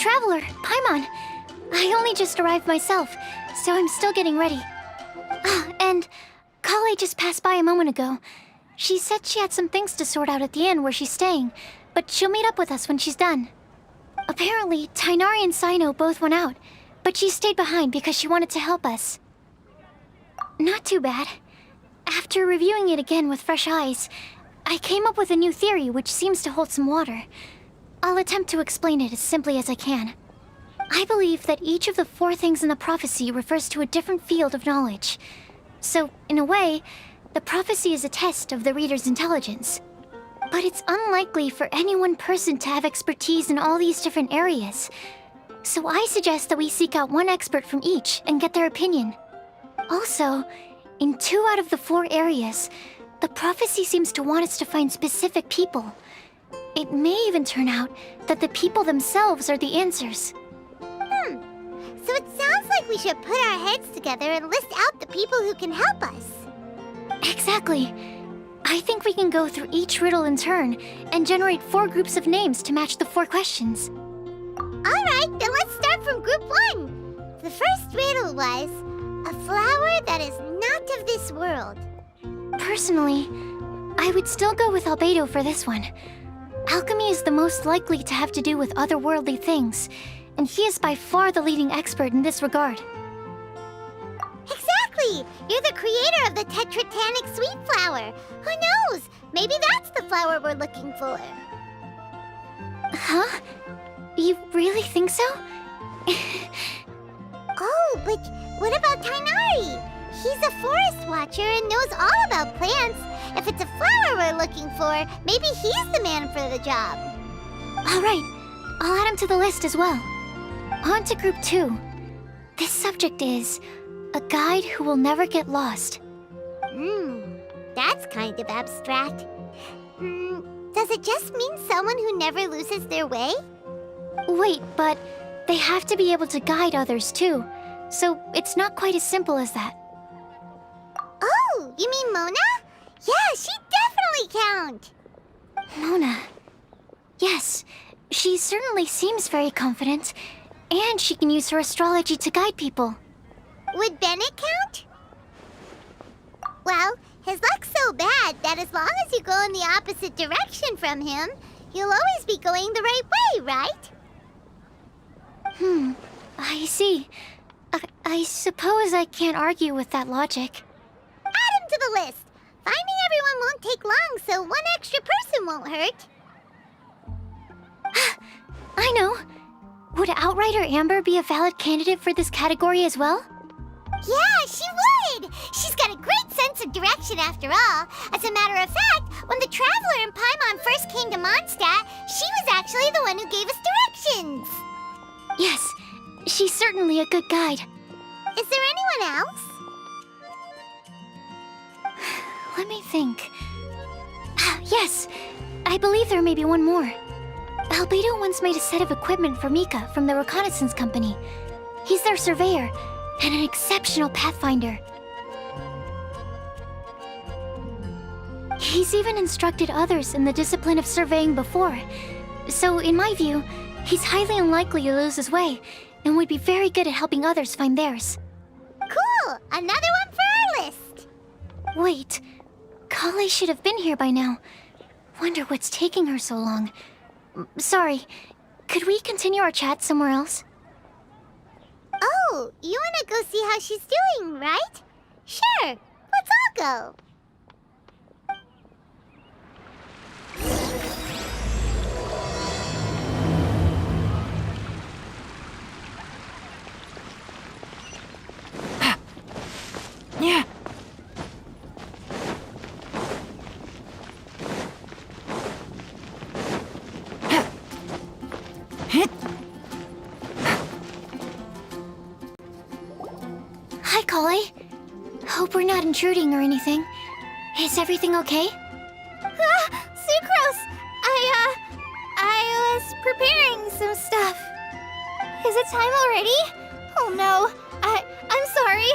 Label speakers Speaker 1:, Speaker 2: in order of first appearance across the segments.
Speaker 1: Traveler, Paimon. I only just arrived myself, so I'm still getting ready. And Kale just passed by a moment ago. She said she had some things to sort out at the inn where she's staying, but she'll meet up with us when she's done. Apparently, Tighnari and Sino both went out, but she stayed behind because she wanted to help us. Not too bad. After reviewing it again with fresh eyes, I came up with a new theory which seems to hold some water. I'll attempt to explain it as simply as I can. I believe that each of the 4 things in the prophecy refers to a different field of knowledge. So, in a way, the prophecy is a test of the reader's intelligence. But it's unlikely for any one person to have expertise in all these different areas. So I suggest that we seek out one expert from each and get their opinion. Also, in 2 out of the 4 areas, the prophecy seems to want us to find specific people. It may even turn out that the people themselves are the answers.
Speaker 2: So it sounds like we should put our heads together and list out the people who can help us.
Speaker 1: Exactly. I think we can go through each riddle in turn and generate 4 groups of names to match the 4 questions.
Speaker 2: Alright, then let's start from group 1. The first riddle was, a flower that is not of this world.
Speaker 1: Personally, I would still go with Albedo for this one. Alchemy is the most likely to have to do with otherworldly things, and he is by far the leading expert in this regard.
Speaker 2: Exactly! You're the creator of the tetratanic sweet flower. Who knows? Maybe that's the flower we're looking for.
Speaker 1: Huh? You really think so?
Speaker 2: Oh, but what about Tighnari? He's a forest watcher and knows all about plants. If it's a flower we're looking for, maybe he's the man for the job.
Speaker 1: Alright, I'll add him to the list as well. On to group 2. This subject is a guide who will never get lost.
Speaker 2: That's kind of abstract. Does it just mean someone who never loses their way?
Speaker 1: Wait, but they have to be able to guide others too, so it's not quite as simple as that.
Speaker 2: Oh, you mean Mona? Yeah, she definitely count.
Speaker 1: Mona. Yes, she certainly seems very confident, and she can use her astrology to guide people.
Speaker 2: Would Bennett count? Well, his luck's so bad that as long as you go in the opposite direction from him, you'll always be going the right way, right?
Speaker 1: I see. I suppose I can't argue with that logic.
Speaker 2: Add him to the list. Finding everyone won't take long, so one extra person won't hurt.
Speaker 1: I know. Would Outrider Amber be a valid candidate for this category as well?
Speaker 2: Yeah, she would! She's got a great sense of direction after all. As a matter of fact, when the Traveler and Paimon first came to Mondstadt, she was actually the one who gave us directions.
Speaker 1: Yes, she's certainly a good guide.
Speaker 2: Is there anyone else?
Speaker 1: Let me think. Yes, I believe there may be one more. Albedo once made a set of equipment for Mika from the reconnaissance company. He's their surveyor and an exceptional pathfinder. He's even instructed others in the discipline of surveying before. So, in my view, he's highly unlikely to lose his way and would be very good at helping others find theirs.
Speaker 2: Cool! Another one for our list!
Speaker 1: Wait, Kale should have been here by now. Wonder what's taking her so long. Sorry, could we continue our chat somewhere else?
Speaker 2: Oh, you wanna go see how she's doing, right? Sure, let's all go.
Speaker 3: Yeah.
Speaker 1: Hi, Kale. Hope we're not intruding or anything. Is everything okay?
Speaker 2: Sucrose! I was preparing some stuff. Is it time already? Oh no, I'm sorry.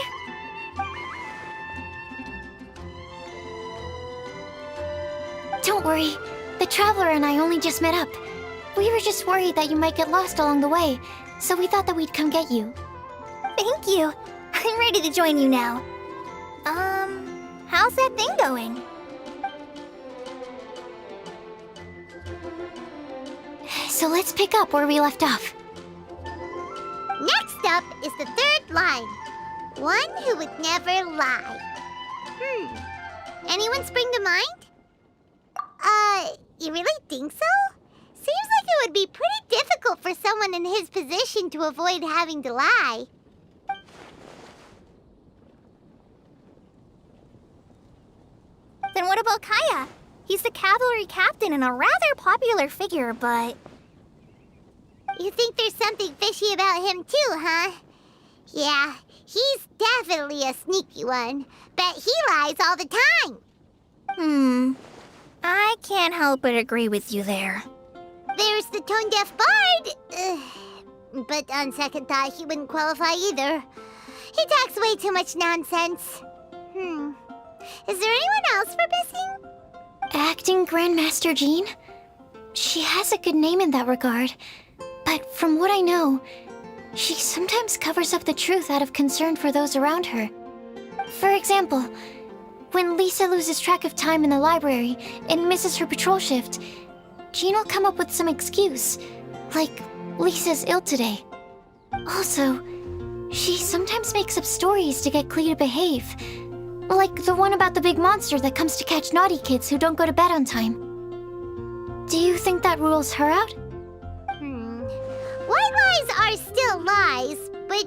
Speaker 1: Don't worry. The Traveler and I only just met up. We were just worried that you might get lost along the way, so we thought that we'd come get you.
Speaker 3: Thank you. I'm ready to join you now. How's that thing going?
Speaker 1: So let's pick up where we left off.
Speaker 2: Next up is the third line. One who would never lie. Anyone spring to mind? You really think so? Seems like it would be pretty difficult for someone in his position to avoid having to lie.
Speaker 3: Then what about Kaya? He's the cavalry captain and a rather popular figure, but...
Speaker 2: You think there's something fishy about him too, huh? Yeah, he's definitely a sneaky one. Bet he lies all the time.
Speaker 3: I can't help but agree with you there.
Speaker 2: There's the tone-deaf bard. But on second thought, he wouldn't qualify either. He talks way too much nonsense. Is there anyone else we're missing?
Speaker 1: Acting Grandmaster Jean? She has a good name in that regard. But from what I know, she sometimes covers up the truth out of concern for those around her. For example, when Lisa loses track of time in the library and misses her patrol shift, Jean will come up with some excuse, like Lisa's ill today. Also, she sometimes makes up stories to get Klee to behave, like the one about the big monster that comes to catch naughty kids who don't go to bed on time. Do you think that rules her out?
Speaker 2: White lies are still lies, but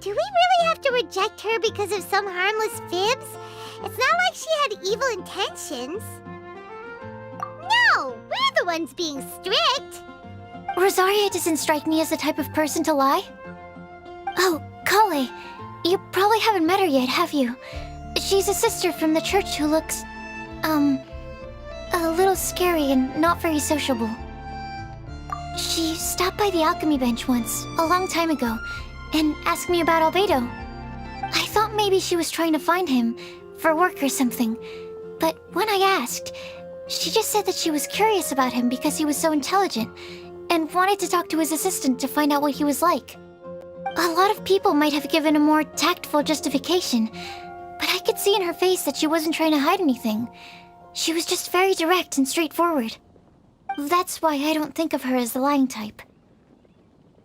Speaker 2: do we really have to reject her because of some harmless fibs? It's not like she had evil intentions. No, we're the ones being strict.
Speaker 1: Rosaria doesn't strike me as the type of person to lie. Oh, Kale, you probably haven't met her yet, have you? She's a sister from the church who looks, a little scary and not very sociable. She stopped by the alchemy bench once, a long time ago, and asked me about Albedo. I thought maybe she was trying to find him, for work or something. But when I asked, she just said that she was curious about him because he was so intelligent, and wanted to talk to his assistant to find out what he was like. A lot of people might have given a more tactful justification, but I could see in her face that she wasn't trying to hide anything. She was just very direct and straightforward. That's why I don't think of her as the lying type.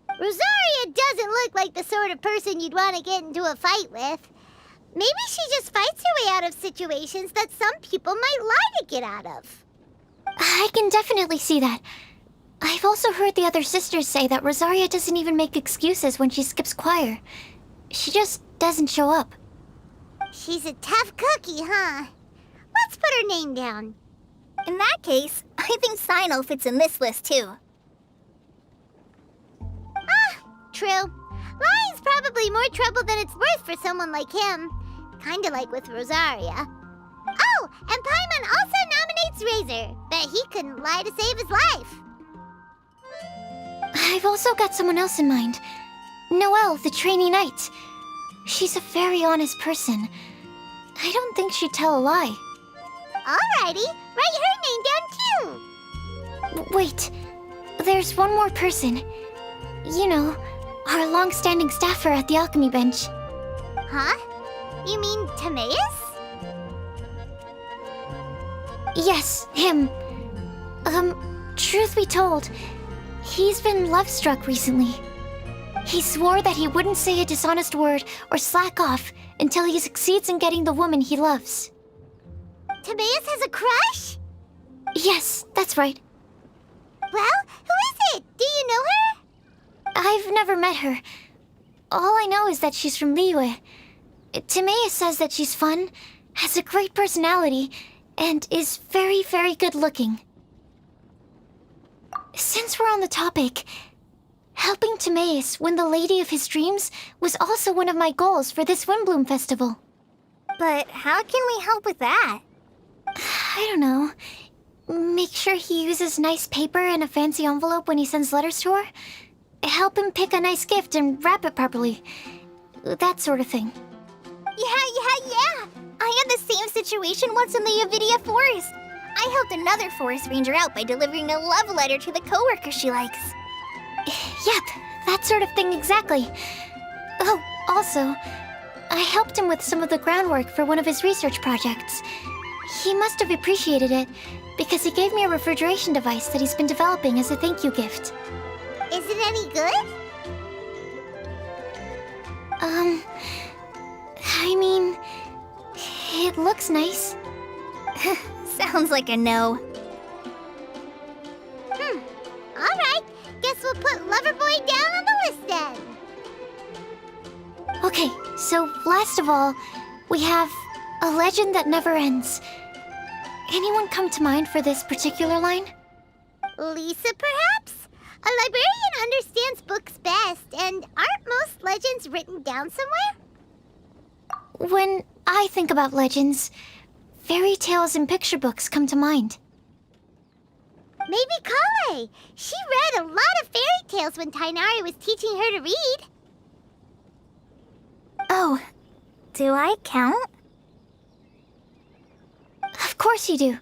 Speaker 2: Rosaria doesn't look like the sort of person you'd want to get into a fight with. Maybe she just fights her way out of situations that some people might lie to get out of.
Speaker 1: I can definitely see that. I've also heard the other sisters say that Rosaria doesn't even make excuses when she skips choir. She just doesn't show up.
Speaker 2: She's a tough cookie, huh? Let's put her name down.
Speaker 3: In that case, I think Sino fits in this list too.
Speaker 2: True. Lying's probably more trouble than it's worth for someone like him. Kinda like with Rosaria. Oh, and Paimon also nominates Razor. Bet he couldn't lie to save his life.
Speaker 1: I've also got someone else in mind. Noelle, the trainee knight. She's a very honest person. I don't think she'd tell a lie.
Speaker 2: Alrighty, write her name down too.
Speaker 1: Wait, there's one more person. You know, our long-standing staffer at the alchemy bench.
Speaker 2: Huh? You mean Timaeus?
Speaker 1: Yes, him. Truth be told, he's been love-struck recently. He swore that he wouldn't say a dishonest word or slack off until he succeeds in getting the woman he loves.
Speaker 2: Timaeus has a crush?
Speaker 1: Yes, that's right.
Speaker 2: Well, who is it? Do you know her?
Speaker 1: I've never met her. All I know is that she's from Liyue. Timaeus says that she's fun, has a great personality, and is very, very good looking. Since we're on the topic, helping Timaeus win the lady of his dreams was also one of my goals for this Windblume festival.
Speaker 3: But how can we help with that?
Speaker 1: I don't know. Make sure he uses nice paper and a fancy envelope when he sends letters to her. Help him pick a nice gift and wrap it properly. That sort of thing.
Speaker 3: Yeah. I had the same situation once in the Avidia Forest. I helped another forest ranger out by delivering a love letter to the coworker she likes.
Speaker 1: Yep, that sort of thing exactly. Oh, also, I helped him with some of the groundwork for one of his research projects. He must have appreciated it, because he gave me a refrigeration device that he's been developing as a thank you gift.
Speaker 2: Is it any good?
Speaker 1: I mean, it looks nice.
Speaker 3: Sounds like a no.
Speaker 2: Alright, guess we'll put Loverboy down on the list then.
Speaker 1: Okay, so last of all, we have a legend that never ends. Anyone come to mind for this particular line?
Speaker 2: Lisa, perhaps? A librarian understands books best, and aren't most legends written down somewhere?
Speaker 1: When I think about legends, fairy tales and picture books come to mind.
Speaker 2: Maybe Kale. She read a lot of fairy tales when Tainari was teaching her to read.
Speaker 3: Oh, do I count?
Speaker 1: Of course you do.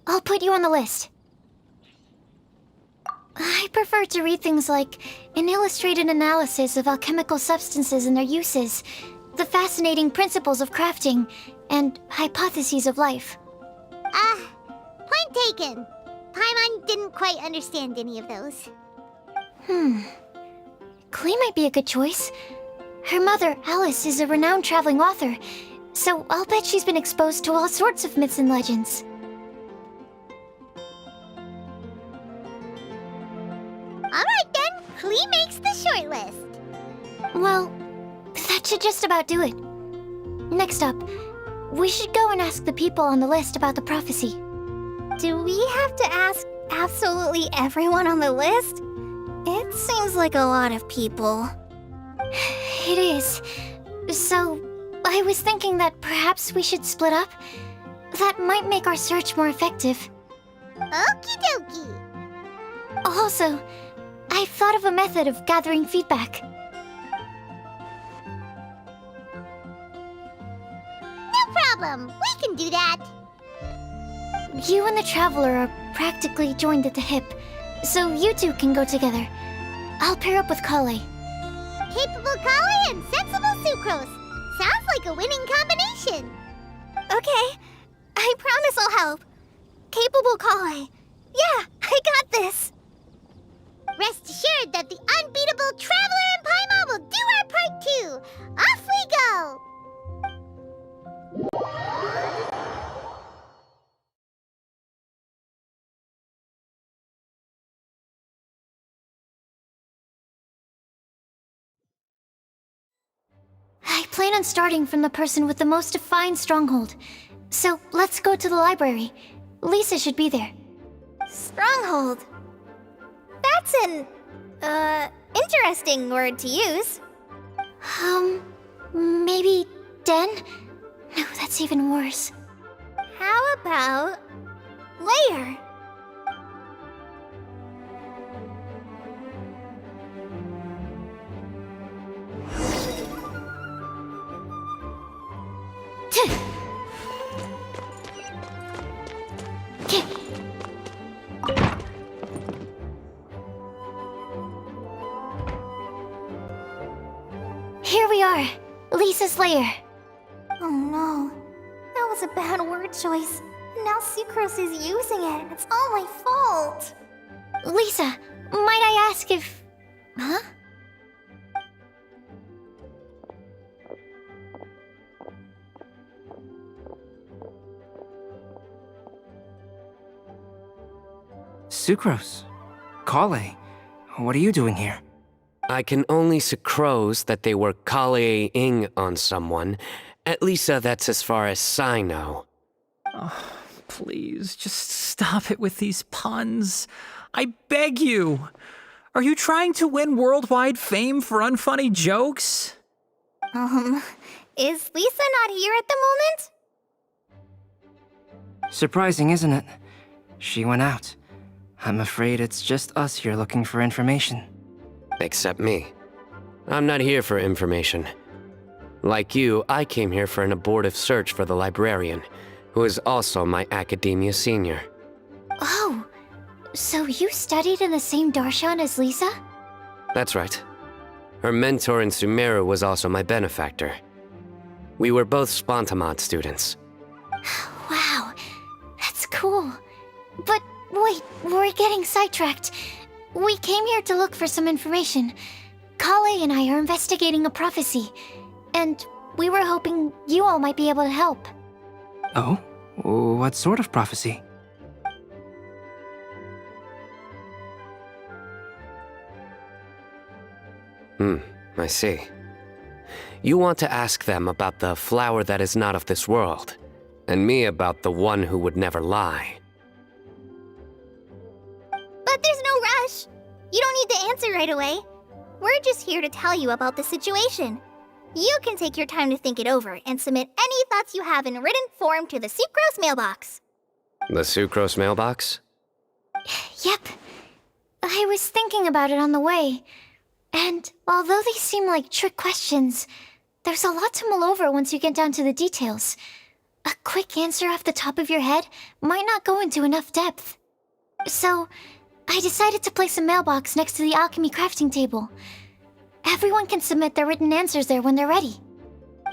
Speaker 1: I'll put you on the list. I prefer to read things like an illustrated analysis of alchemical substances and their uses, the fascinating principles of crafting, and hypotheses of life.
Speaker 2: Point taken. Paimon didn't quite understand any of those.
Speaker 1: Klee might be a good choice. Her mother, Alice, is a renowned traveling author, so I'll bet she's been exposed to all sorts of myths and legends.
Speaker 2: Alright then, Klee makes the shortlist.
Speaker 1: Well, that should just about do it. Next up, we should go and ask the people on the list about the prophecy.
Speaker 3: Do we have to ask absolutely everyone on the list? It seems like a lot of people.
Speaker 1: It is. So, I was thinking that perhaps we should split up. That might make our search more effective.
Speaker 2: Okie dokie.
Speaker 1: Also, I've thought of a method of gathering feedback.
Speaker 2: No problem. We can do that.
Speaker 1: You and the Traveler are practically joined at the hip, so you two can go together. I'll pair up with Kale.
Speaker 2: Capable Kale and sensible Sucrose. Sounds like a winning combination.
Speaker 3: Okay, I promise I'll help. Capable Kale. Yeah, I got this.
Speaker 2: Rest assured that the unbeatable Traveler and Paimon will do our part too. Off we go!
Speaker 1: I plan on starting from the person with the most defined stronghold. So let's go to the library. Lisa should be there.
Speaker 3: Stronghold. That's an, interesting word to use.
Speaker 1: Maybe den? No, that's even worse.
Speaker 3: How about layer?
Speaker 1: Here we are, Lisa's lair.
Speaker 3: Oh no, that was a bad word choice. And now Sucrose is using it, and it's all my fault.
Speaker 1: Lisa, might I ask if... Huh?
Speaker 4: Sucrose. Kale. What are you doing here?
Speaker 5: I can only Sucrose that they were Kale-ing on someone. At least that's as far as I know.
Speaker 6: Oh, please, just stop it with these puns. I beg you. Are you trying to win worldwide fame for unfunny jokes?
Speaker 3: Is Lisa not here at the moment?
Speaker 4: Surprising, isn't it? She went out. I'm afraid it's just us here looking for information.
Speaker 5: Except me. I'm not here for information. Like you, I came here for an abortive search for the librarian, who is also my academia senior.
Speaker 1: Oh, so you studied in the same darshan as Lisa?
Speaker 5: That's right. Her mentor in Sumeru was also my benefactor. We were both Spontamod students.
Speaker 1: Wow, that's cool. But wait, we're getting sidetracked. We came here to look for some information. Kale and I are investigating a prophecy, and we were hoping you all might be able to help.
Speaker 4: Oh? What sort of prophecy?
Speaker 5: I see. You want to ask them about the flower that is not of this world, and me about the one who would never lie.
Speaker 3: But there's no rush. You don't need to answer right away. We're just here to tell you about the situation. You can take your time to think it over and submit any thoughts you have in written form to the Sucrose mailbox.
Speaker 5: The Sucrose mailbox?
Speaker 1: Yep. I was thinking about it on the way. And although they seem like trick questions, there's a lot to mull over once you get down to the details. A quick answer off the top of your head might not go into enough depth. So, I decided to place a mailbox next to the alchemy crafting table. Everyone can submit their written answers there when they're ready.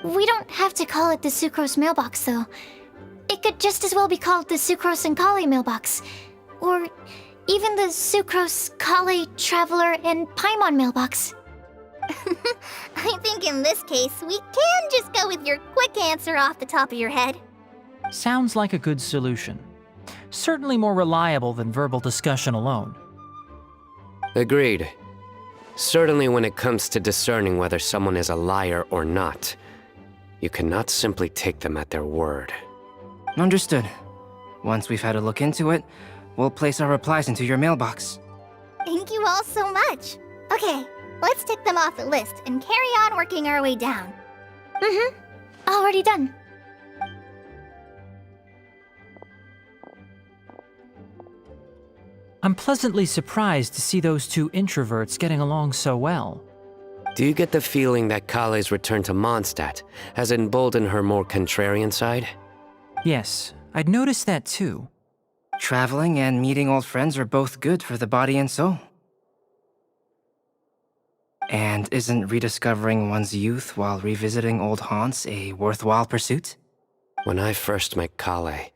Speaker 1: We don't have to call it the Sucrose mailbox, though. It could just as well be called the Sucrose and Kale mailbox. Or even the Sucrose, Kale, Traveler, and Paimon mailbox.
Speaker 3: I think in this case, we can just go with your quick answer off the top of your head.
Speaker 6: Sounds like a good solution. Certainly more reliable than verbal discussion alone.
Speaker 5: Agreed. Certainly when it comes to discerning whether someone is a liar or not, you cannot simply take them at their word.
Speaker 4: Understood. Once we've had a look into it, we'll place our replies into your mailbox.
Speaker 3: Thank you all so much. Okay, let's tick them off the list and carry on working our way down.
Speaker 1: Already done.
Speaker 6: I'm pleasantly surprised to see those two introverts getting along so well.
Speaker 5: Do you get the feeling that Kale's return to Mondstadt has emboldened her more contrarian side?
Speaker 6: Yes, I'd noticed that too.
Speaker 4: Traveling and meeting old friends are both good for the body and soul. And isn't rediscovering one's youth while revisiting old haunts a worthwhile pursuit?
Speaker 5: When I first met Kale,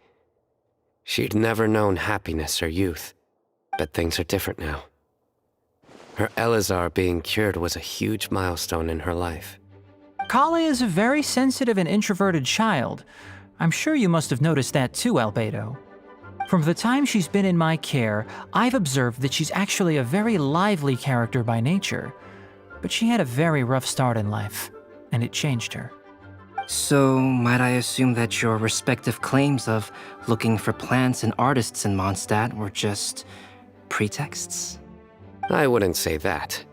Speaker 5: she'd never known happiness or youth. But things are different now. Her Elazar being cured was a huge milestone in her life.
Speaker 6: Kale is a very sensitive and introverted child. I'm sure you must have noticed that too, Albedo. From the time she's been in my care, I've observed that she's actually a very lively character by nature. But she had a very rough start in life, and it changed her.
Speaker 4: So, might I assume that your respective claims of looking for plants and artists in Mondstadt were just pretexts?
Speaker 5: I wouldn't say that.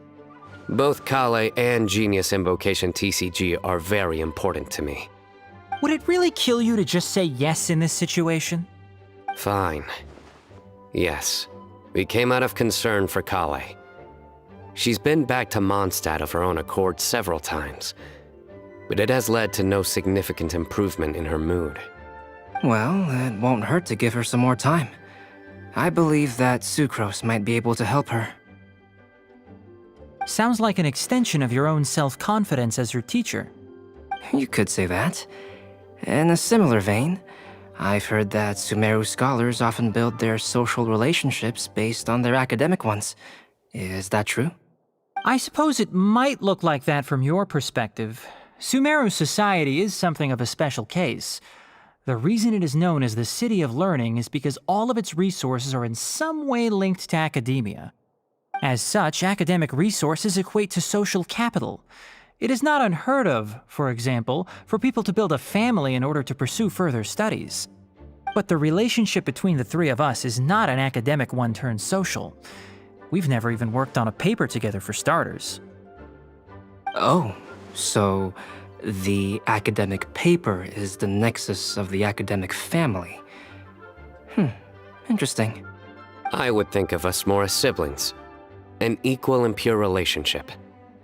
Speaker 5: Both Kale and Genius Invocation TCG are very important to me.
Speaker 6: Would it really kill you to just say yes in this situation?
Speaker 5: Fine. Yes, we came out of concern for Kale. She's been back to Mondstadt of her own accord several times, but it has led to no significant improvement in her mood.
Speaker 4: Well, it won't hurt to give her some more time. I believe that Sucrose might be able to help her.
Speaker 6: Sounds like an extension of your own self-confidence as her teacher.
Speaker 4: You could say that. In a similar vein, I've heard that Sumeru scholars often build their social relationships based on their academic ones. Is that true?
Speaker 6: I suppose it might look like that from your perspective. Sumeru society is something of a special case. The reason it is known as the City of Learning is because all of its resources are in some way linked to academia. As such, academic resources equate to social capital. It is not unheard of, for example, for people to build a family in order to pursue further studies. But the relationship between the three of us is not an academic one turned social. We've never even worked on a paper together for starters.
Speaker 4: Oh, so the academic paper is the nexus of the academic family. Interesting.
Speaker 5: I would think of us more as siblings. An equal and pure relationship,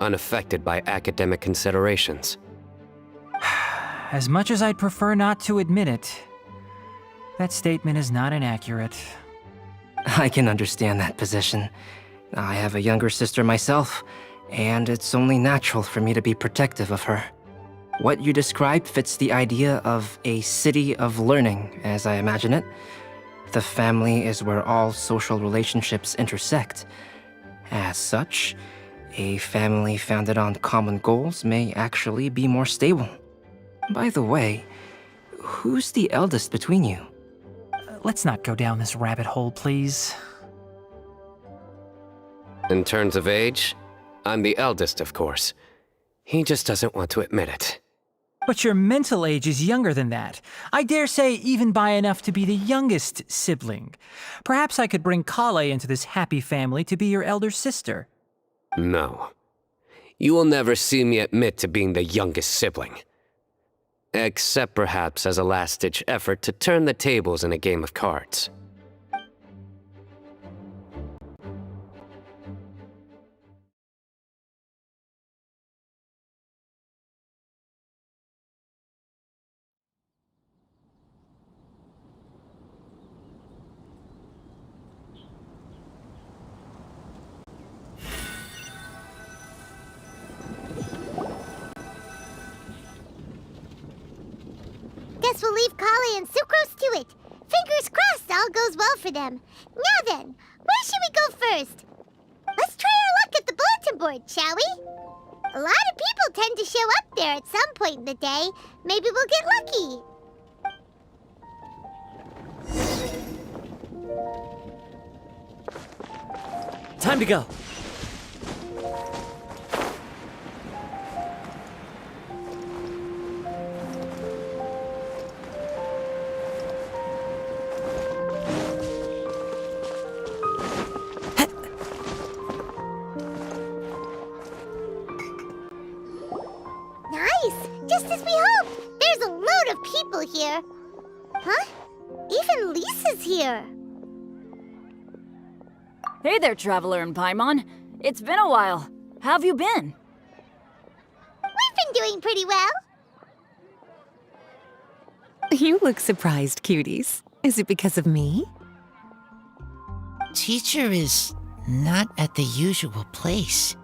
Speaker 5: unaffected by academic considerations.
Speaker 6: As much as I'd prefer not to admit it, that statement is not inaccurate.
Speaker 4: I can understand that position. I have a younger sister myself, and it's only natural for me to be protective of her. What you describe fits the idea of a city of learning, as I imagine it. The family is where all social relationships intersect. As such, a family founded on common goals may actually be more stable. By the way, who's the eldest between you?
Speaker 6: Let's not go down this rabbit hole, please.
Speaker 5: In terms of age, I'm the eldest, of course. He just doesn't want to admit it.
Speaker 6: But your mental age is younger than that. I dare say even by enough to be the youngest sibling. Perhaps I could bring Kale into this happy family to be your elder sister.
Speaker 5: No. You will never see me admit to being the youngest sibling. Except perhaps as a last-ditch effort to turn the tables in a game of cards.
Speaker 2: Guess we'll leave Kale and Sucrose to it. Fingers crossed all goes well for them. Now then, where should we go first? Let's try our luck at the bulletin board, shall we? A lot of people tend to show up there at some point in the day. Maybe we'll get lucky.
Speaker 7: Time to go.
Speaker 2: Nice! Just as we hoped! There's a load of people here. Huh? Even Lisa's here.
Speaker 8: Hey there, Traveler and Paimon. It's been a while. How have you been?
Speaker 2: We've been doing pretty well.
Speaker 9: You look surprised, cuties. Is it because of me?
Speaker 10: Teacher is not at the usual place.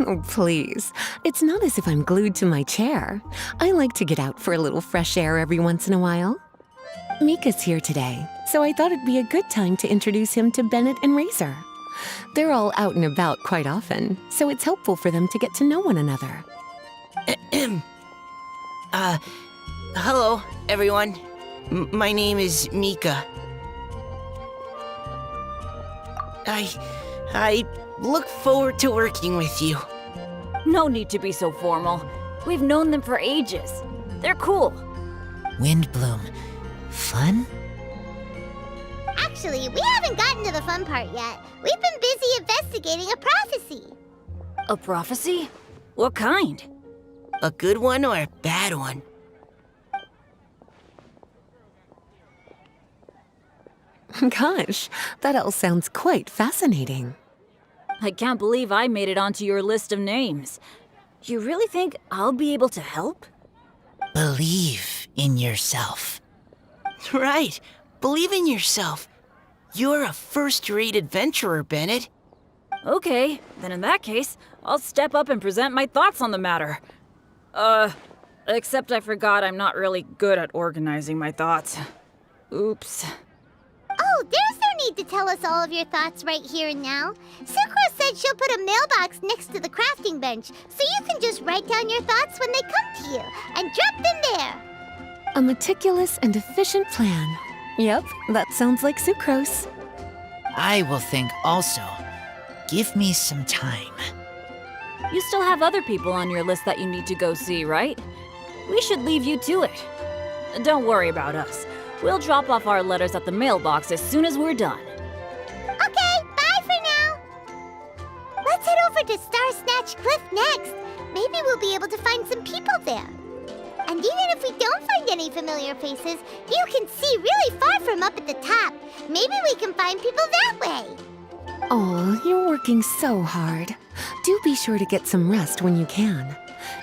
Speaker 9: Oh, please. It's not as if I'm glued to my chair. I like to get out for a little fresh air every once in a while. Mika's here today, so I thought it'd be a good time to introduce him to Bennett and Razor. They're all out and about quite often, so it's helpful for them to get to know one another.
Speaker 10: Hello, everyone. My name is Mika. I look forward to working with you.
Speaker 8: No need to be so formal. We've known them for ages. They're cool.
Speaker 10: Windblume. Fun?
Speaker 2: Actually, we haven't gotten to the fun part yet. We've been busy investigating a prophecy.
Speaker 8: A prophecy? What kind?
Speaker 10: A good one or a bad one?
Speaker 9: Gosh, that all sounds quite fascinating.
Speaker 8: I can't believe I made it onto your list of names. You really think I'll be able to help?
Speaker 10: Believe in yourself. Right. Believe in yourself. You're a first-rate adventurer, Bennett.
Speaker 8: Okay, then in that case, I'll step up and present my thoughts on the matter. Except I forgot I'm not really good at organizing my thoughts. Oops.
Speaker 2: Oh, there's no need to tell us all of your thoughts right here and now. Sucrose said she'll put a mailbox next to the crafting bench, so you can just write down your thoughts when they come to you, and drop them there.
Speaker 9: A meticulous and efficient plan. Yep, that sounds like Sucrose.
Speaker 10: I will think also. Give me some time.
Speaker 8: You still have other people on your list that you need to go see, right? We should leave you to it. Don't worry about us. We'll drop off our letters at the mailbox as soon as we're done.
Speaker 2: Okay, bye for now. Let's head over to Star Snatch Cliff next. Maybe we'll be able to find some people there. And even if we don't find any familiar faces, you can see really far from up at the top. Maybe we can find people that way.
Speaker 9: Oh, you're working so hard. Do be sure to get some rest when you can.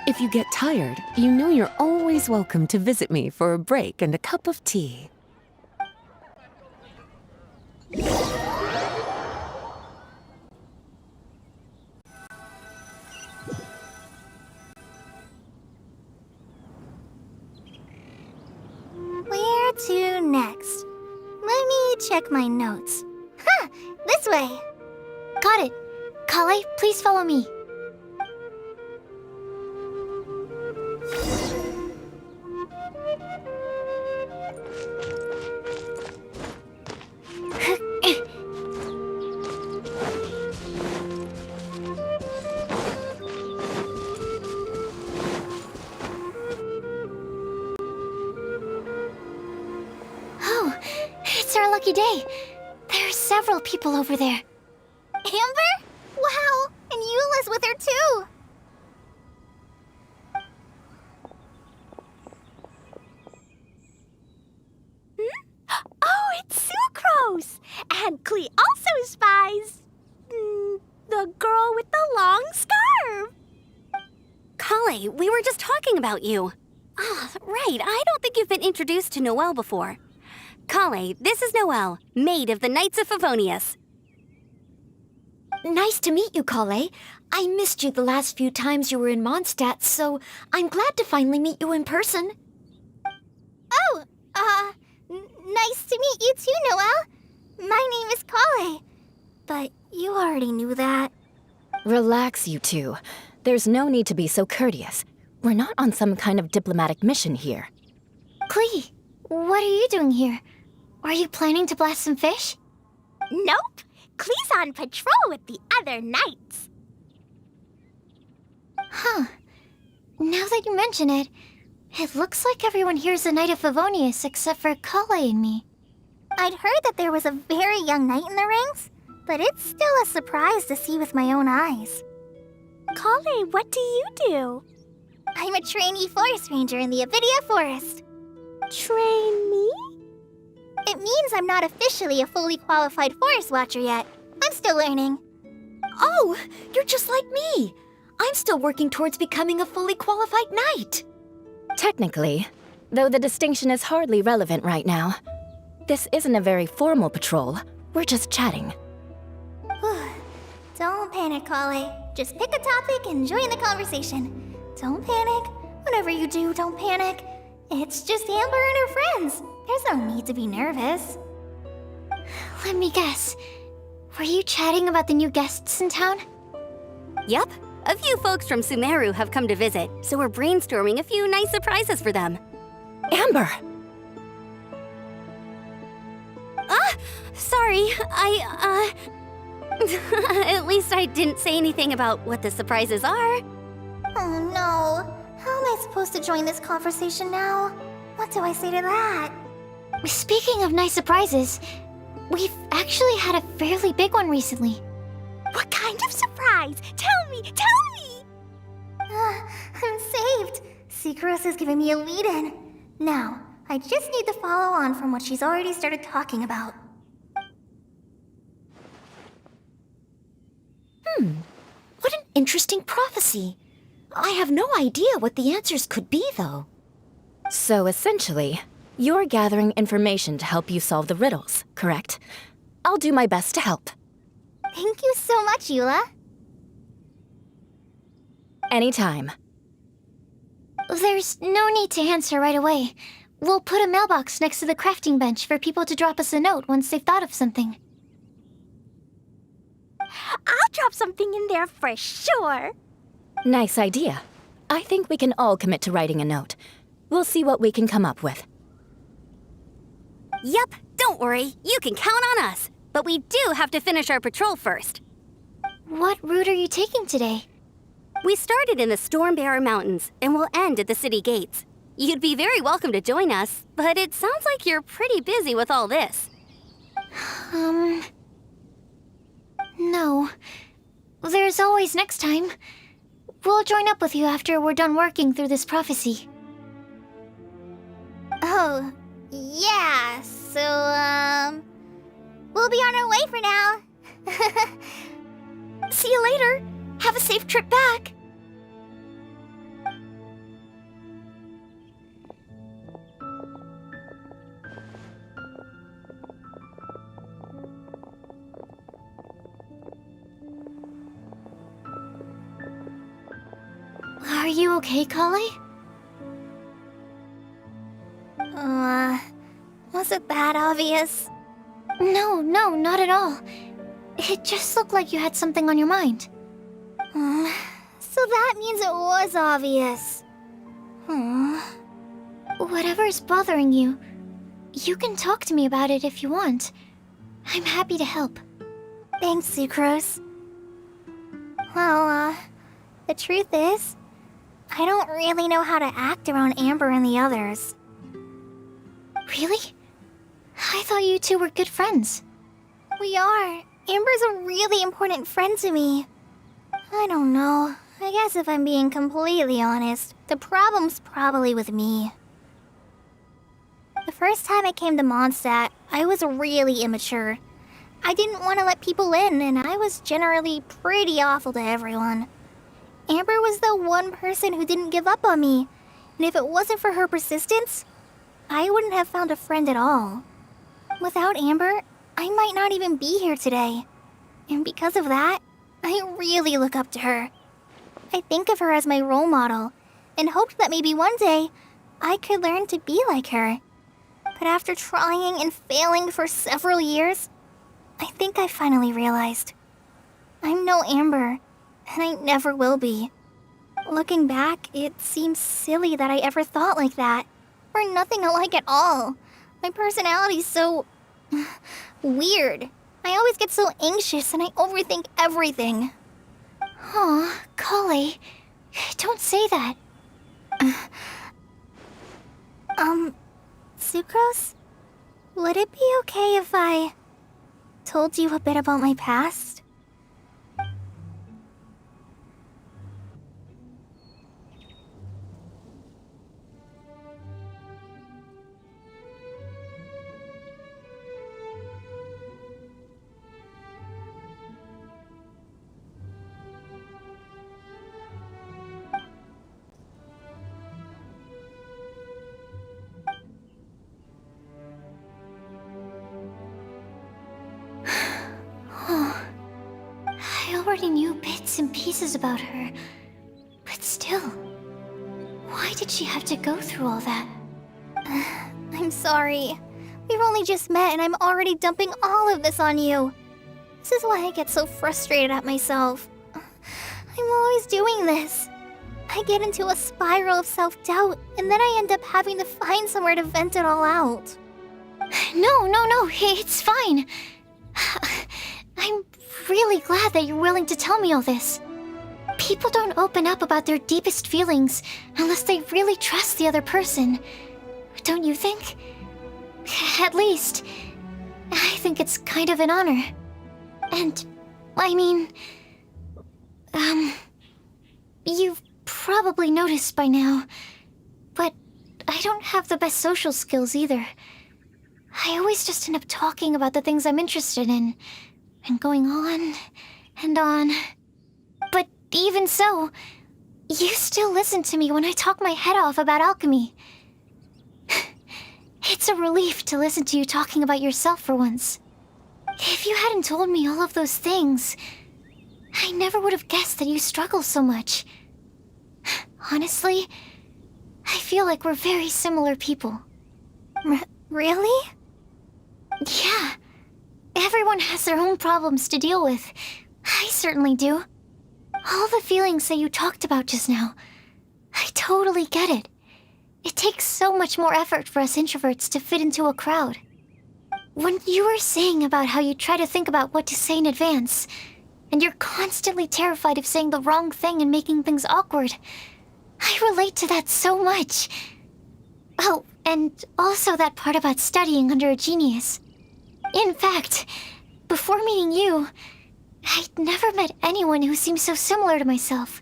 Speaker 9: If you get tired, you know you're always welcome to visit me for a break and a cup of tea.
Speaker 3: check my notes. Huh, this way.
Speaker 1: Got it. Kale, please follow me. Oh, it's our lucky day. There are several people over there.
Speaker 3: Amber? Wow, and Eula's with her too.
Speaker 2: Oh, it's Sucrose! And Klee also spies the girl with the long scarf.
Speaker 11: Kale, we were just talking about you. Ah, right, I don't think you've been introduced to Noelle before. Kale, this is Noelle, maid of the Knights of Favonius.
Speaker 1: Nice to meet you, Kale. I missed you the last few times you were in Mondstadt, so I'm glad to finally meet you in person.
Speaker 3: Oh, nice to meet you too, Noelle. My name is Kale. But you already knew that.
Speaker 12: Relax, you two. There's no need to be so courteous. We're not on some kind of diplomatic mission here.
Speaker 1: Klee, what are you doing here? Are you planning to blast some fish?
Speaker 2: Nope. Klee's on patrol with the other knights.
Speaker 1: Huh. Now that you mention it, it looks like everyone here's a Knight of Favonius except for Kale and me.
Speaker 3: I'd heard that there was a very young knight in the rings, but it's still a surprise to see with my own eyes.
Speaker 2: Kale, what do you do?
Speaker 3: I'm a trainee forest ranger in the Avidia Forest.
Speaker 2: Trainee?
Speaker 3: It means I'm not officially a fully qualified forest watcher yet. I'm still learning.
Speaker 1: Oh, you're just like me. I'm still working towards becoming a fully qualified knight.
Speaker 12: Technically, though the distinction is hardly relevant right now. This isn't a very formal patrol. We're just chatting.
Speaker 3: Don't panic, Kale. Just pick a topic and join the conversation. Don't panic. Whatever you do, don't panic. It's just Amber and her friends. There's no need to be nervous.
Speaker 1: Let me guess. Were you chatting about the new guests in town?
Speaker 11: Yup, a few folks from Sumeru have come to visit, so we're brainstorming a few nice surprises for them.
Speaker 12: Amber!
Speaker 11: Sorry, at least I didn't say anything about what the surprises are.
Speaker 3: Oh no. How am I supposed to join this conversation now? What do I say to that?
Speaker 1: Speaking of nice surprises, we've actually had a fairly big one recently.
Speaker 2: What kind of surprise? Tell me, tell me!
Speaker 3: I'm saved. Sucrose is giving me a lead-in. Now, I just need to follow on from what she's already started talking about.
Speaker 1: What an interesting prophecy. I have no idea what the answers could be, though.
Speaker 12: So essentially, you're gathering information to help you solve the riddles, correct? I'll do my best to help.
Speaker 3: Thank you so much, Eula.
Speaker 12: Anytime.
Speaker 1: There's no need to answer right away. We'll put a mailbox next to the crafting bench for people to drop us a note once they've thought of something.
Speaker 2: I'll drop something in there for sure.
Speaker 12: Nice idea. I think we can all commit to writing a note. We'll see what we can come up with.
Speaker 11: Yup, don't worry, you can count on us. But we do have to finish our patrol first.
Speaker 1: What route are you taking today?
Speaker 11: We started in the Stormbearer Mountains, and we'll end at the city gates. You'd be very welcome to join us, but it sounds like you're pretty busy with all this.
Speaker 1: No. There's always next time. We'll join up with you after we're done working through this prophecy.
Speaker 3: Oh, yeah, so, we'll be on our way for now.
Speaker 1: See you later. Have a safe trip back. Are you okay, Kale?
Speaker 3: Was it that obvious?
Speaker 1: No, not at all. It just looked like you had something on your mind.
Speaker 3: So that means it was obvious.
Speaker 1: Whatever's bothering you, you can talk to me about it if you want. I'm happy to help.
Speaker 3: Thanks, Sucrose. Well, the truth is, I don't really know how to act around Amber and the others.
Speaker 1: Really? I thought you two were good friends.
Speaker 3: We are. Amber's a really important friend to me. I don't know. I guess if I'm being completely honest, the problem's probably with me. The first time I came to Mondstadt, I was really immature. I didn't want to let people in, and I was generally pretty awful to everyone. Amber was the one person who didn't give up on me, and if it wasn't for her persistence, I wouldn't have found a friend at all. Without Amber, I might not even be here today. And because of that, I really look up to her. I think of her as my role model, and hoped that maybe one day, I could learn to be like her. But after trying and failing for several years, I think I finally realized. I'm no Amber, and I never will be. Looking back, it seems silly that I ever thought like that. We're nothing alike at all. My personality's so... weird. I always get so anxious and I overthink everything.
Speaker 1: Aw, Kale, don't say that.
Speaker 3: Sucrose? Would it be okay if I told you a bit about my past?
Speaker 1: I already knew bits and pieces about her, but still, why did she have to go through all that?
Speaker 3: I'm sorry. We've only just met and I'm already dumping all of this on you. This is why I get so frustrated at myself. I'm always doing this. I get into a spiral of self-doubt, and then I end up having to find somewhere to vent it all out.
Speaker 1: No, it's fine. I'm really glad that you're willing to tell me all this. People don't open up about their deepest feelings unless they really trust the other person. Don't you think? At least, I think it's kind of an honor. And, I mean... You've probably noticed by now, but I don't have the best social skills either. I always just end up talking about the things I'm interested in, and going on and on. But even so, you still listen to me when I talk my head off about alchemy. It's a relief to listen to you talking about yourself for once. If you hadn't told me all of those things, I never would have guessed that you struggle so much. Honestly, I feel like we're very similar people.
Speaker 3: Really?
Speaker 1: Yeah. Everyone has their own problems to deal with. I certainly do. All the feelings that you talked about just now, I totally get it. It takes so much more effort for us introverts to fit into a crowd. When you were saying about how you try to think about what to say in advance, and you're constantly terrified of saying the wrong thing and making things awkward, I relate to that so much. Oh, and also that part about studying under a genius. In fact, before meeting you, I'd never met anyone who seemed so similar to myself.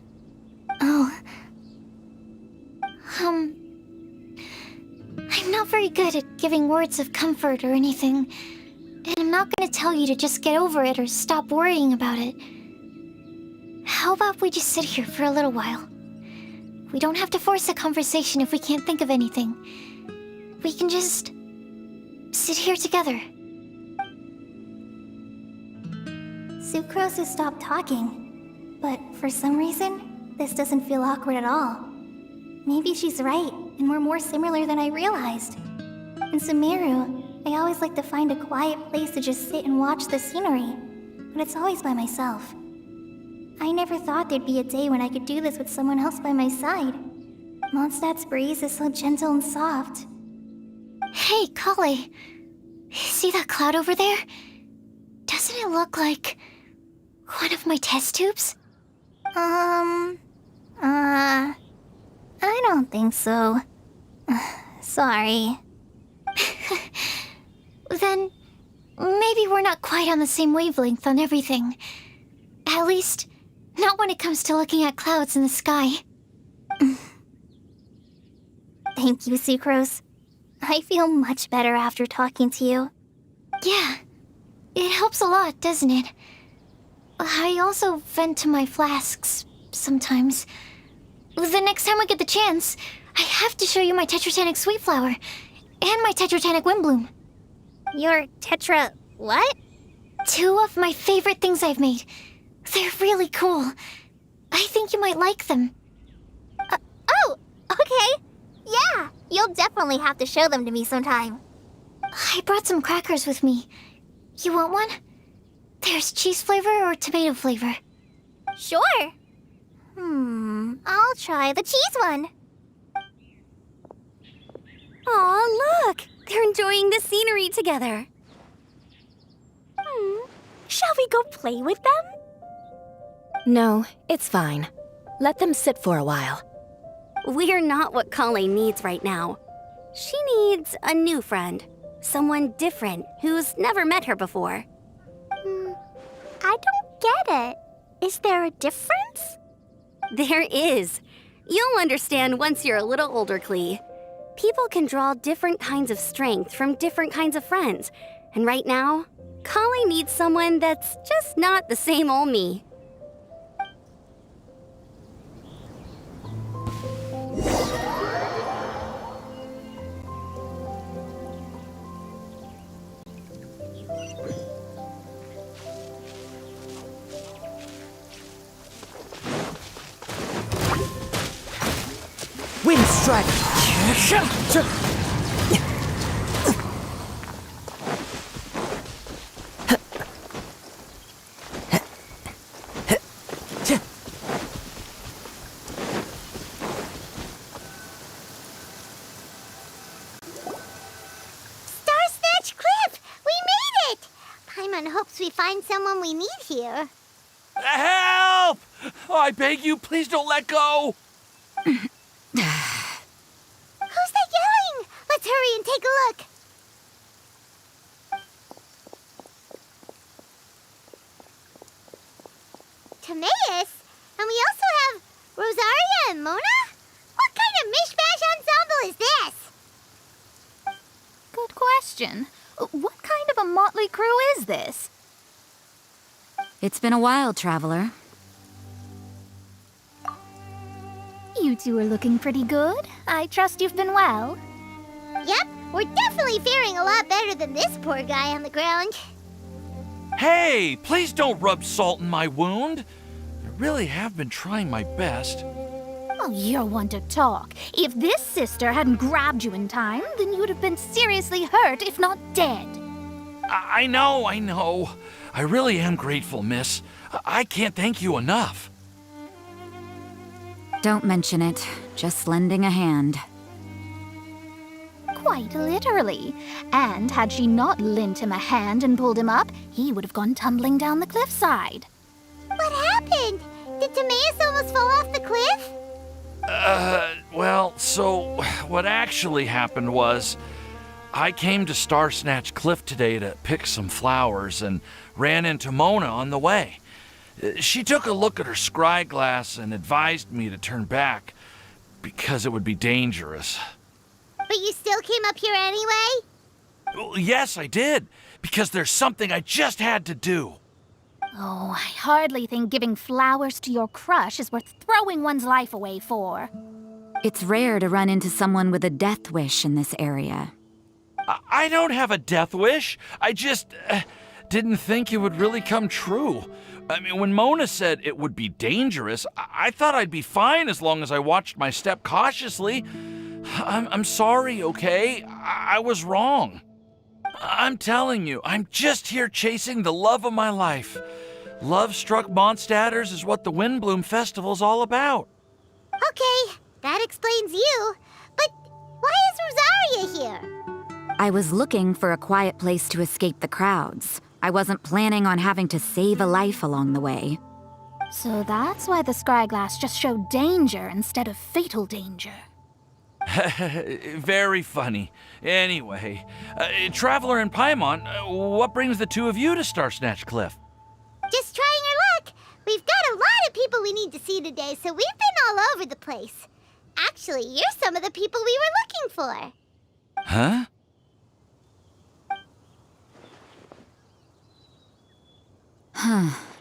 Speaker 3: Oh.
Speaker 1: I'm not very good at giving words of comfort or anything, and I'm not gonna tell you to just get over it or stop worrying about it. How about we just sit here for a little while? We don't have to force a conversation if we can't think of anything. We can just sit here together.
Speaker 3: Sucrose has stopped talking, but for some reason, this doesn't feel awkward at all. Maybe she's right, and we're more similar than I realized. And Sumeru, I always like to find a quiet place to just sit and watch the scenery, but it's always by myself. I never thought there'd be a day when I could do this with someone else by my side. Mondstadt's breeze is so gentle and soft.
Speaker 1: Hey, Kale. See that cloud over there? Doesn't it look like one of my test tubes?
Speaker 3: I don't think so. Sorry.
Speaker 1: Then maybe we're not quite on the same wavelength on everything. At least, not when it comes to looking at clouds in the sky.
Speaker 3: Thank you, Sucrose. I feel much better after talking to you.
Speaker 1: Yeah, it helps a lot, doesn't it? I also vent to my flasks sometimes. The next time I get the chance, I have to show you my Tetratanic Sweet Flower and my Tetratanic Windblume.
Speaker 3: Your tetra... what?
Speaker 1: 2 of my favorite things I've made. They're really cool. I think you might like them.
Speaker 3: Oh, okay. Yeah, you'll definitely have to show them to me sometime.
Speaker 1: I brought some crackers with me. You want one? There's cheese flavor or tomato flavor.
Speaker 3: Sure. I'll try the cheese one.
Speaker 11: Aw, look! They're enjoying the scenery together. Shall we go play with them?
Speaker 12: No, it's fine. Let them sit for a while.
Speaker 11: We're not what Kale needs right now. She needs a new friend. Someone different who's never met her before.
Speaker 3: I don't get it. Is there a difference?
Speaker 11: There is. You'll understand once you're a little older, Klee. People can draw different kinds of strength from different kinds of friends. And right now, Kale needs someone that's just not the same old me.
Speaker 7: Wind strike!
Speaker 2: Snatch Cliff! We made it! Paimon hopes we find someone we need here.
Speaker 13: Help! Oh, I beg you, please don't let go!
Speaker 2: Who's that yelling? Let's hurry and take a look. Timaeus? And we also have Rosaria and Mona? What kind of mishmash ensemble is this?
Speaker 14: Good question. What kind of a motley crew is this?
Speaker 8: It's been a while, Traveler.
Speaker 14: You two are looking pretty good. I trust you've been well.
Speaker 2: Yep, we're definitely faring a lot better than this poor guy on the ground.
Speaker 13: Hey, please don't rub salt in my wound. I really have been trying my best.
Speaker 14: Oh, you're one to talk. If this sister hadn't grabbed you in time, then you'd have been seriously hurt, if not dead.
Speaker 13: I know. I really am grateful, miss. I can't thank you enough.
Speaker 8: Don't mention it. Just lending a hand.
Speaker 14: Quite literally. And had she not lent him a hand and pulled him up, he would have gone tumbling down the cliffside.
Speaker 2: What happened? Did Timaeus almost fall off the cliff?
Speaker 13: Well, so what actually happened was I came to Star Snatch Cliff today to pick some flowers and ran into Mona on the way. She took a look at her scry glass and advised me to turn back because it would be dangerous.
Speaker 2: But you still came up here anyway?
Speaker 13: Well, yes, I did, because there's something I just had to do.
Speaker 14: Oh, I hardly think giving flowers to your crush is worth throwing one's life away for.
Speaker 8: It's rare to run into someone with a death wish in this area.
Speaker 13: I don't have a death wish. I just didn't think it would really come true. I mean, when Mona said it would be dangerous, I thought I'd be fine as long as I watched my step cautiously. I'm sorry, okay? I was wrong. I'm telling you, I'm just here chasing the love of my life. Love-struck Mondstadters is what the Windblume Festival's all about.
Speaker 2: Okay, that explains you. But why is Rosaria here?
Speaker 15: I was looking for a quiet place to escape the crowds. I wasn't planning on having to save a life along the way.
Speaker 14: So that's why the Scryglass just showed danger instead of fatal danger.
Speaker 13: Very funny. Anyway, Traveler and Paimon, what brings the two of you to Star Snatch Cliff?
Speaker 2: Just trying our luck. We've got a lot of people we need to see today, so we've been all over the place. Actually, you're some of the people we were looking for.
Speaker 13: Huh?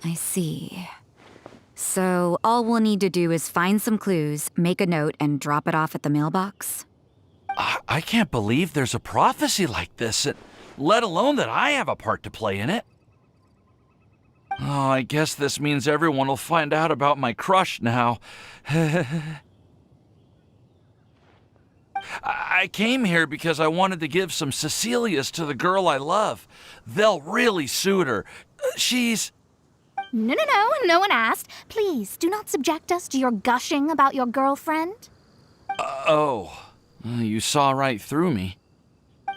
Speaker 15: I see. So, all we'll need to do is find some clues, make a note, and drop it off at the mailbox?
Speaker 13: I can't believe there's a prophecy like this, let alone that I have a part to play in it. Oh, I guess this means everyone will find out about my crush now. I came here because I wanted to give some Cecilias to the girl I love. They'll really suit her. She's...
Speaker 14: No one asked. Please, do not subject us to your gushing about your girlfriend.
Speaker 13: You saw right through me.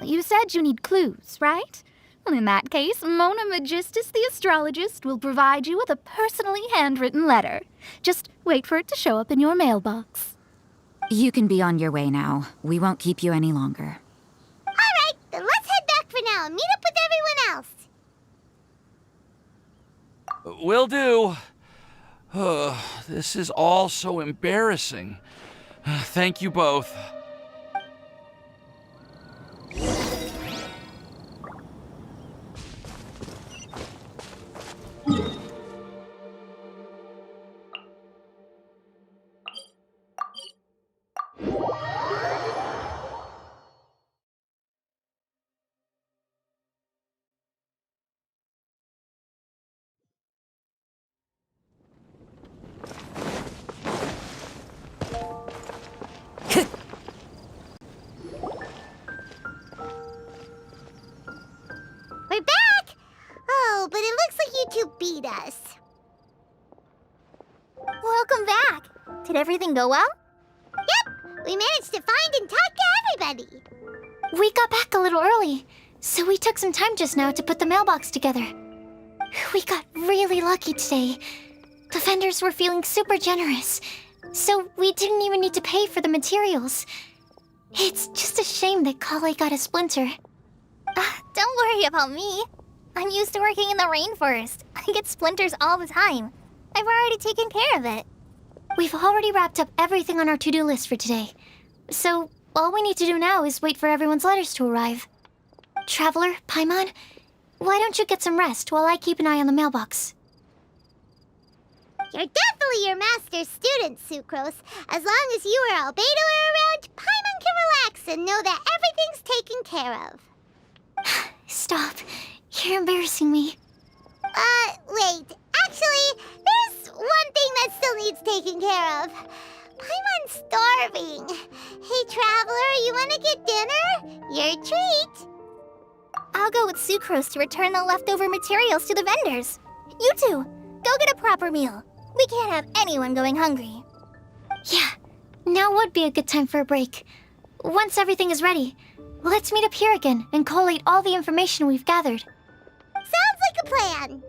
Speaker 14: You said you need clues, right? Well, in that case, Mona Magistus the astrologist will provide you with a personally handwritten letter. Just wait for it to show up in your mailbox.
Speaker 15: You can be on your way now. We won't keep you any longer.
Speaker 2: All right, then let's head back for now and meet up with everyone else.
Speaker 13: Will do. This is all so embarrassing. Thank you both.
Speaker 2: We're back! Oh, but it looks like you two beat us.
Speaker 3: Welcome back. Did everything go well?
Speaker 2: Yep, we managed to find and talk to everybody.
Speaker 1: We got back a little early, so we took some time just now to put the mailbox together. We got really lucky today. The vendors were feeling super generous, so we didn't even need to pay for the materials. It's just a shame that Kale got a splinter.
Speaker 3: Don't worry about me. I'm used to working in the rainforest. I get splinters all the time. I've already taken care of it.
Speaker 1: We've already wrapped up everything on our to-do list for today. So, all we need to do now is wait for everyone's letters to arrive. Traveler, Paimon, why don't you get some rest while I keep an eye on the mailbox?
Speaker 2: You're definitely your master's student, Sucrose. As long as you or Albedo are around, Paimon can relax and know that everything's taken care of.
Speaker 1: Stop. You're embarrassing me.
Speaker 2: Wait. Actually, there's one thing that still needs taking care of. Paimon's starving. Hey, Traveler, you wanna get dinner? Your treat.
Speaker 3: I'll go with Sucrose to return the leftover materials to the vendors. You two, go get a proper meal. We can't have anyone going hungry.
Speaker 1: Yeah, now would be a good time for a break. Once everything is ready, let's meet up here again and collate all the information we've gathered.
Speaker 2: Sounds like a plan.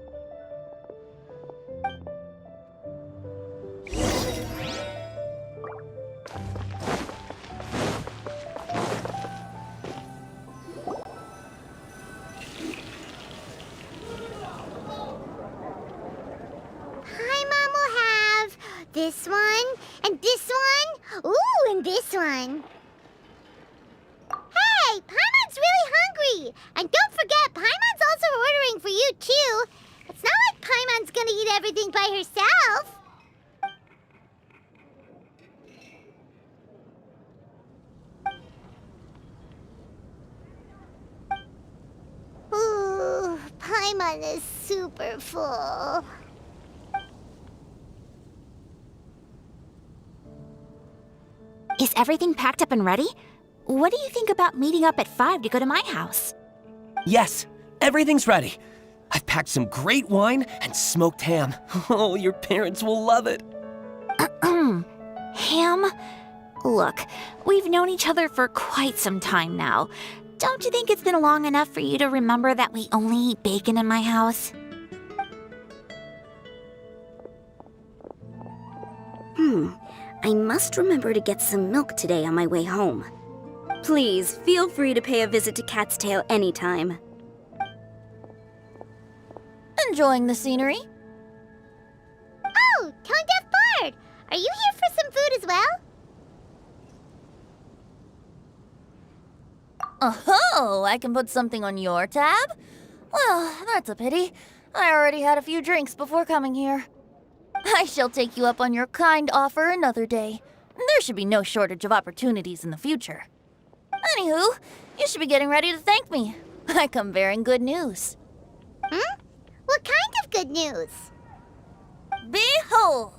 Speaker 2: Paimon will have this one, and this one, ooh, and this one. Hey, Paimon's really hungry! And don't forget, Paimon's also ordering for you, too. It's not like Paimon's gonna eat everything by herself. Ooh, Paimon is super full.
Speaker 3: Is everything packed up and ready? What do you think about meeting up at 5 to go to my house?
Speaker 16: Yes, everything's ready. I've packed some great wine and smoked ham. Oh, your parents will love it.
Speaker 17: Ham? Look, we've known each other for quite some time now. Don't you think it's been long enough for you to remember that we only eat bacon in my house?
Speaker 11: I must remember to get some milk today on my way home. Please, feel free to pay a visit to Cat's Tail anytime.
Speaker 14: Enjoying the scenery?
Speaker 2: Oh, Tone Deaf Bard! Are you here for some food as well?
Speaker 14: Oh, I can put something on your tab? Well, that's a pity. I already had a few drinks before coming here. I shall take you up on your kind offer another day. There should be no shortage of opportunities in the future. Anywho, you should be getting ready to thank me. I come bearing good news.
Speaker 2: What kind of good news?
Speaker 14: Behold!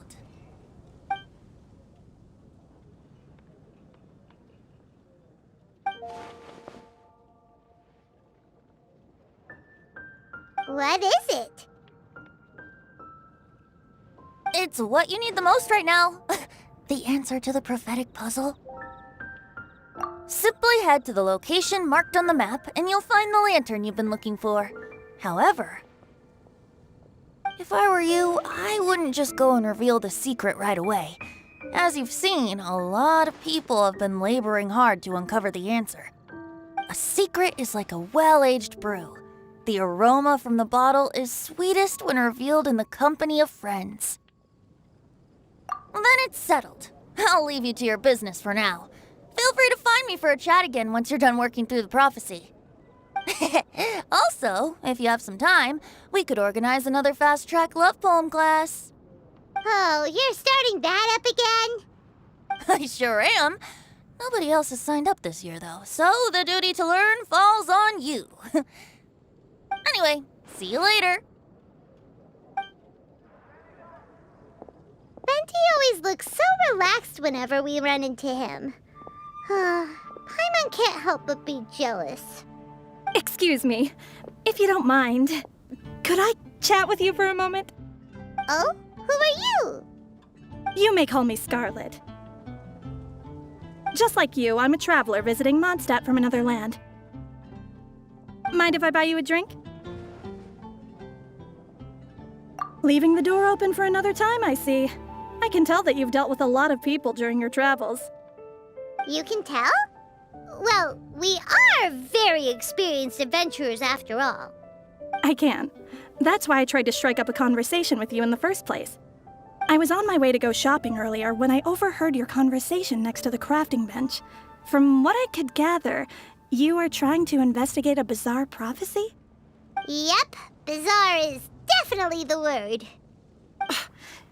Speaker 2: What is it?
Speaker 14: It's what you need the most right now. The answer to the prophetic puzzle. Simply head to the location marked on the map and you'll find the lantern you've been looking for. However, if I were you, I wouldn't just go and reveal the secret right away. As you've seen, a lot of people have been laboring hard to uncover the answer. A secret is like a well-aged brew. The aroma from the bottle is sweetest when revealed in the company of friends. Then it's settled. I'll leave you to your business for now. Feel free to find me for a chat again once you're done working through the prophecy. Also, if you have some time, we could organize another fast-track love poem class.
Speaker 2: Oh, you're starting that up again?
Speaker 14: I sure am. Nobody else has signed up this year, though, so the duty to learn falls on you. Anyway, see you later.
Speaker 2: Venti always looks so relaxed whenever we run into him. Paimon can't help but be jealous.
Speaker 18: Excuse me, if you don't mind, could I chat with you for a moment?
Speaker 2: Oh? Who are you?
Speaker 18: You may call me Scarlet. Just like you, I'm a traveler visiting Mondstadt from another land. Mind if I buy you a drink? Leaving the door open for another time, I see. I can tell that you've dealt with a lot of people during your travels.
Speaker 2: You can tell? Well, we are very experienced adventurers after all.
Speaker 18: I can. That's why I tried to strike up a conversation with you in the first place. I was on my way to go shopping earlier when I overheard your conversation next to the crafting bench. From what I could gather, you are trying to investigate a bizarre prophecy?
Speaker 2: Yep, bizarre is definitely the word.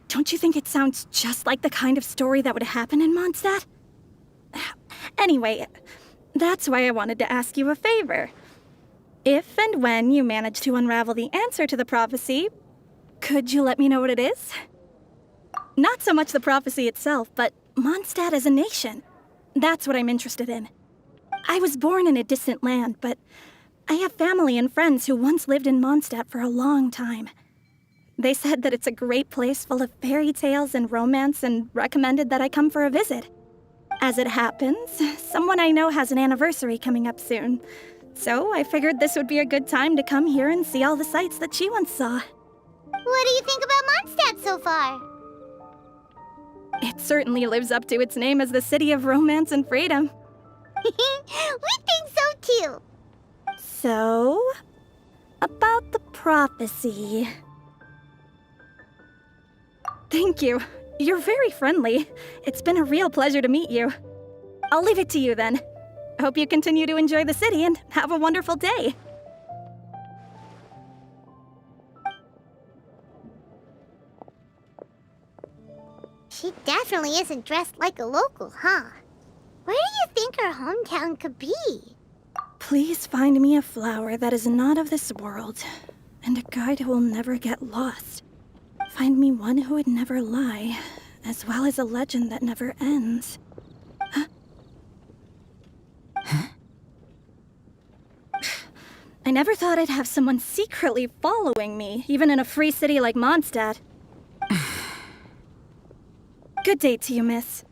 Speaker 18: Don't you think it sounds just like the kind of story that would happen in Mondstadt? Anyway, that's why I wanted to ask you a favor. If and when you manage to unravel the answer to the prophecy, could you let me know what it is? Not so much the prophecy itself, but Mondstadt as a nation. That's what I'm interested in. I was born in a distant land, but I have family and friends who once lived in Mondstadt for a long time. They said that it's a great place full of fairy tales and romance and recommended that I come for a visit. As it happens, someone I know has an anniversary coming up soon. So I figured this would be a good time to come here and see all the sights that she once saw.
Speaker 2: What do you think about Mondstadt so far?
Speaker 18: It certainly lives up to its name as the city of romance and freedom.
Speaker 2: We think so too.
Speaker 18: So, about the prophecy. Thank you. You're very friendly. It's been a real pleasure to meet you. I'll leave it to you then. Hope you continue to enjoy the city and have a wonderful day.
Speaker 2: She definitely isn't dressed like a local, huh? Where do you think her hometown could be?
Speaker 18: Please find me a flower that is not of this world, and a guide who will never get lost. Find me one who would never lie, as well as a legend that never ends. Huh? never thought I'd have someone secretly following me, even in a free city like Mondstadt. Good day to you, miss.